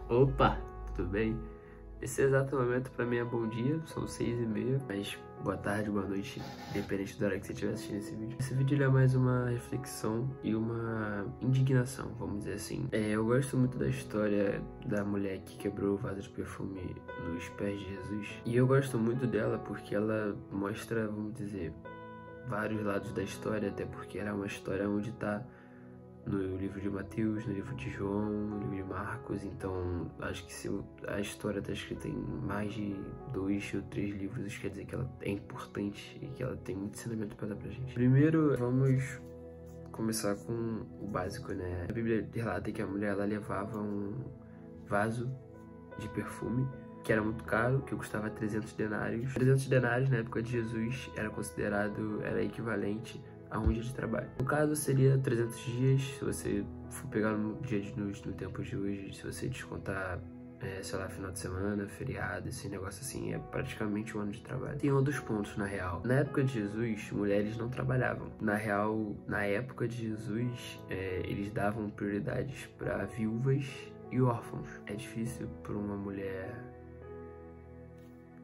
Opa, tudo bem? Esse exato momento pra mim é bom dia, são 6h30, mas boa tarde, boa noite, independente da hora que você estiver assistindo esse vídeo. Esse vídeo ele é mais uma reflexão e uma indignação, vamos dizer assim. Eu gosto muito da história da mulher que quebrou o vaso de perfume nos pés de Jesus. E eu gosto muito dela porque ela mostra, vamos dizer, vários lados da história, até porque ela é uma história onde tá no livro de Mateus, no livro de João, no livro de Marcos. Então acho que se a história está escrita em mais de 2 ou 3 livros, isso quer dizer que ela é importante e que ela tem muito ensinamento para dar pra gente. Primeiro, vamos começar com o básico, né? A Bíblia relata que a mulher ela levava um vaso de perfume que era muito caro, que custava 300 denários. 300 denários na época de Jesus era equivalente a um dia de trabalho. No caso, seria 300 dias, se você for pegar no tempo de hoje, se você descontar, sei lá, final de semana, feriado, esse negócio assim, é praticamente um ano de trabalho. Tem outros pontos, na real. Na época de Jesus, mulheres não trabalhavam. Na real, na época de Jesus, eles davam prioridades para viúvas e órfãos. É difícil para uma mulher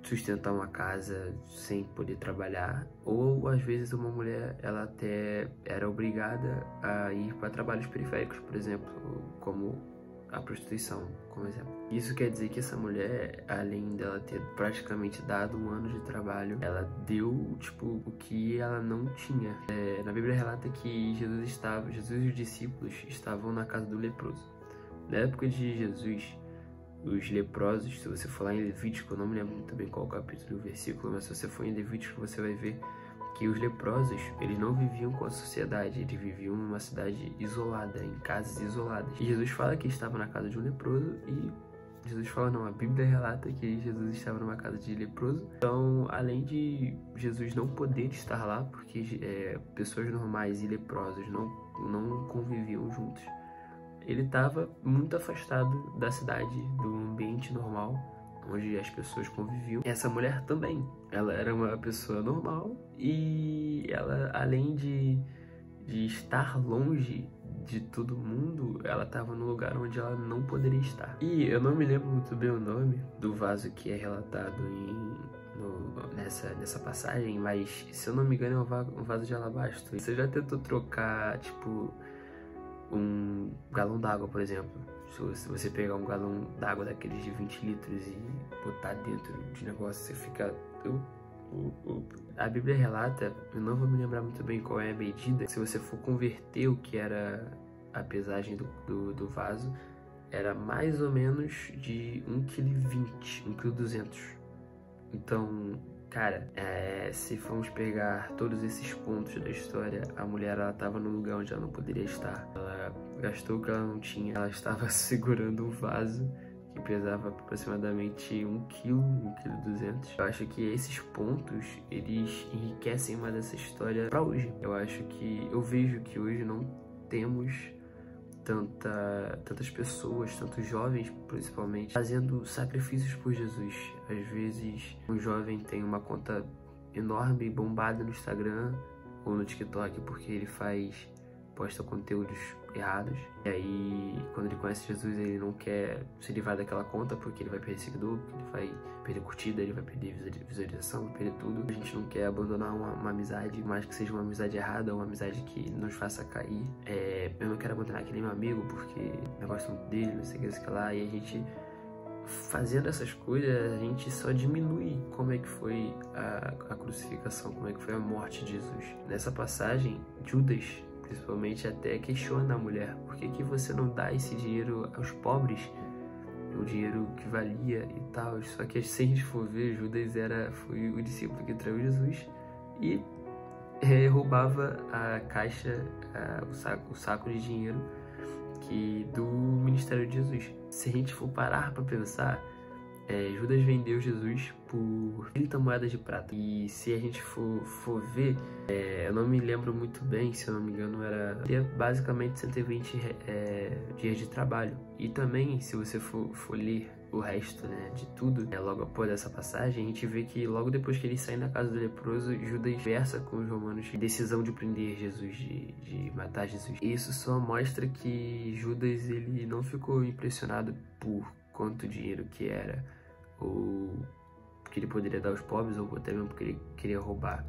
sustentar uma casa sem poder trabalhar, ou às vezes uma mulher ela até era obrigada a ir para trabalhos periféricos, por exemplo, como a prostituição, como exemplo. Isso quer dizer que essa mulher, além dela ter praticamente dado um ano de trabalho, ela deu tipo o que ela não tinha. Na Bíblia relata que Jesus e os discípulos estavam na casa do leproso. Na época de Jesus, os leprosos, se você for lá em Levítico, eu não me lembro muito bem qual capítulo e o versículo, mas se você for em Levítico, você vai ver que os leprosos, eles não viviam com a sociedade, eles viviam numa cidade isolada, em casas isoladas. E Jesus fala que estava na casa de um leproso e Jesus fala não, a Bíblia relata que Jesus estava numa casa de leproso. Então, além de Jesus não poder estar lá, porque pessoas normais e leprosos não conviviam juntos, ele estava muito afastado da cidade, do ambiente normal, onde as pessoas conviviam. Essa mulher também, ela era uma pessoa normal e ela, além de estar longe de todo mundo, ela estava num lugar onde ela não poderia estar. E eu não me lembro muito bem o nome do vaso que é relatado nessa passagem, mas se eu não me engano é um vaso de alabastro. Você já tentou trocar, tipo, um galão d'água, por exemplo? Se você pegar um galão d'água daqueles de 20 litros e botar dentro de negócio, você fica... A Bíblia relata, eu não vou me lembrar muito bem qual é a medida, se você for converter o que era a pesagem do vaso, era mais ou menos de 1,20 kg, 1,2 kg. Então, cara, se formos pegar todos esses pontos da história, a mulher ela estava num lugar onde ela não poderia estar. Ela gastou o que ela não tinha. Ela estava segurando um vaso que pesava aproximadamente 1 kg, 1,2 kg. Eu acho que esses pontos, eles enriquecem mais essa história para hoje. Eu vejo que hoje não temos tantas pessoas, tantos jovens principalmente, fazendo sacrifícios por Jesus. Às vezes um jovem tem uma conta enorme, bombada no Instagram ou no TikTok porque ele posta conteúdos errados, e aí quando ele conhece Jesus ele não quer se livrar daquela conta porque ele vai perder seguidor, porque ele vai perder curtida, ele vai perder visualização, vai perder tudo. A gente não quer abandonar uma amizade, mais que seja uma amizade errada, uma amizade que nos faça cair. Eu não quero abandonar aquele meu amigo porque eu gosto muito dele, não sei o que lá, e a gente fazendo essas coisas, a gente só diminui como é que foi a crucificação, como é que foi a morte de Jesus. Nessa passagem, Judas principalmente até questiona a mulher: por que você não dá esse dinheiro aos pobres, o dinheiro que valia e tal? Só que se a gente for ver, Judas foi o discípulo que traiu Jesus e roubava a caixa, o saco de dinheiro do ministério de Jesus. Se a gente for parar para pensar, Judas vendeu Jesus por 30 moedas de prata. E se a gente for ver, eu não me lembro muito bem, se eu não me engano, era basicamente 120 dias de trabalho. E também, se você for ler o resto, né, de tudo, logo após essa passagem, a gente vê que logo depois que eles saem da casa do leproso, Judas conversa com os romanos a decisão de prender Jesus, de matar Jesus. E isso só mostra que Judas ele não ficou impressionado por quanto dinheiro que era, ou que ele poderia dar aos pobres, ou até mesmo porque ele queria roubar.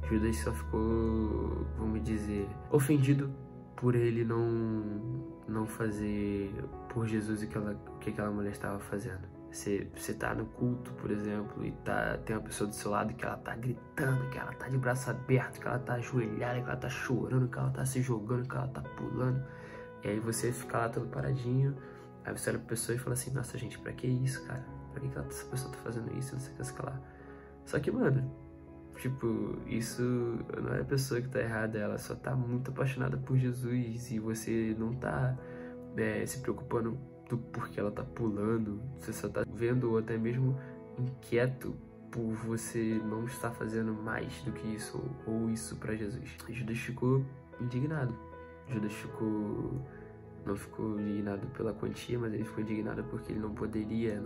Judas só ficou, vamos dizer, ofendido por ele não fazer por Jesus o que aquela mulher estava fazendo. Você tá no culto, por exemplo, e tem uma pessoa do seu lado que ela tá gritando, que ela tá de braço aberto, que ela tá ajoelhada, que ela tá chorando, que ela tá se jogando, que ela tá pulando. E aí você fica lá todo paradinho, aí você olha pra pessoa e fala assim, nossa gente, pra que isso, cara? Pra que essa pessoa tá fazendo isso? Não sei o que lá. Só que, mano, tipo, isso não é a pessoa que tá errada, ela só tá muito apaixonada por Jesus e você não tá se preocupando do porquê ela tá pulando, você só tá vendo ou até mesmo inquieto por você não estar fazendo mais do que isso ou isso pra Jesus. Judas ficou indignado. Judas não ficou indignado pela quantia, mas ele ficou indignado porque ele não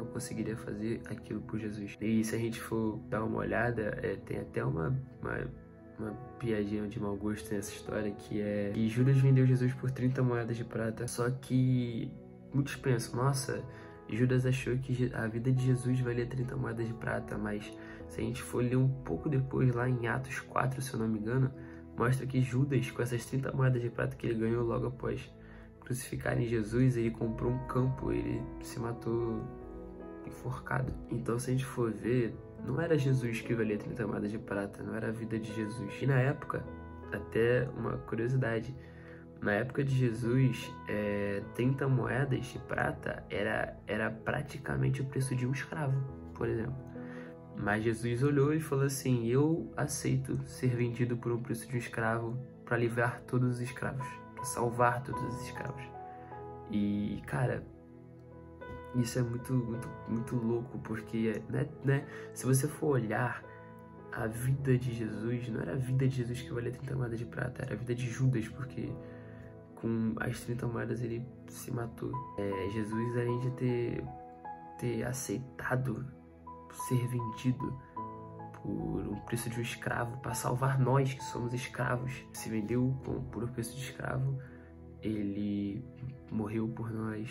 conseguiria fazer aquilo por Jesus. E se a gente for dar uma olhada, tem até uma piadinha de mau gosto nessa história, que é que Judas vendeu Jesus por 30 moedas de prata. Só que muitos pensam, nossa, Judas achou que a vida de Jesus valia 30 moedas de prata, mas se a gente for ler um pouco depois, lá em Atos 4, se eu não me engano, mostra que Judas, com essas 30 moedas de prata que ele ganhou logo após crucificarem Jesus, ele comprou um campo, ele se matou enforcado. Então, se a gente for ver, não era Jesus que valia 30 moedas de prata, não era a vida de Jesus. E na época, até uma curiosidade, na época de Jesus, 30 moedas de prata era praticamente o preço de um escravo, por exemplo. Mas Jesus olhou e falou assim, eu aceito ser vendido por um preço de um escravo para livrar todos os escravos, para salvar todos os escravos. E, cara, isso é muito, muito, muito louco, porque, né, se você for olhar a vida de Jesus, não era a vida de Jesus que valia 30 moedas de prata, era a vida de Judas, porque com as 30 moedas ele se matou. Jesus, além de ter aceitado ser vendido por um preço de um escravo, para salvar nós que somos escravos, se vendeu por um preço de escravo, ele morreu por nós.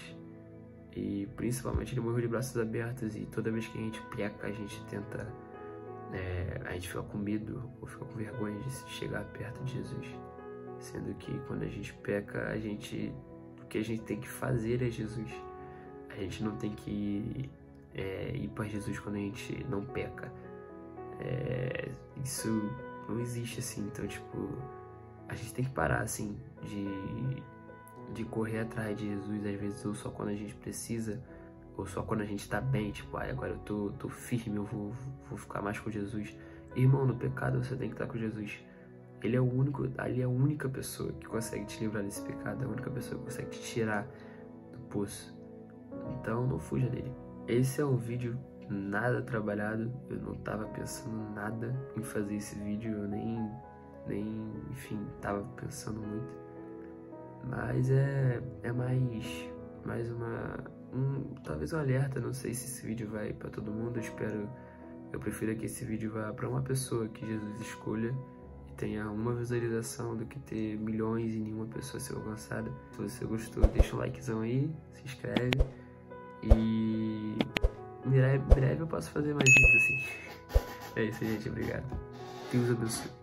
E principalmente ele morreu de braços abertos, e toda vez que a gente peca, a gente tenta, a gente fica com medo ou fica com vergonha de chegar perto de Jesus. Sendo que quando a gente peca, o que a gente tem que fazer é Jesus. A gente não tem que ir para Jesus quando a gente não peca. Isso não existe assim, então tipo, a gente tem que parar assim de correr atrás de Jesus, às vezes, ou só quando a gente precisa, ou só quando a gente tá bem, tipo, agora eu tô firme, eu vou ficar mais com Jesus. Irmão, no pecado você tem que estar com Jesus. Ele é o único, ali é a única pessoa que consegue te livrar desse pecado, é a única pessoa que consegue te tirar do poço. Então não fuja dele. Esse é um vídeo nada trabalhado, eu não tava pensando nada em fazer esse vídeo, eu nem enfim, tava pensando muito. Mas é mais talvez um alerta, não sei se esse vídeo vai pra todo mundo, eu prefiro que esse vídeo vá pra uma pessoa que Jesus escolha e tenha uma visualização do que ter milhões e nenhuma pessoa ser alcançada. Se você gostou, deixa um likezão aí, se inscreve e em breve eu posso fazer mais vídeos assim. É isso, gente, obrigado. Deus abençoe.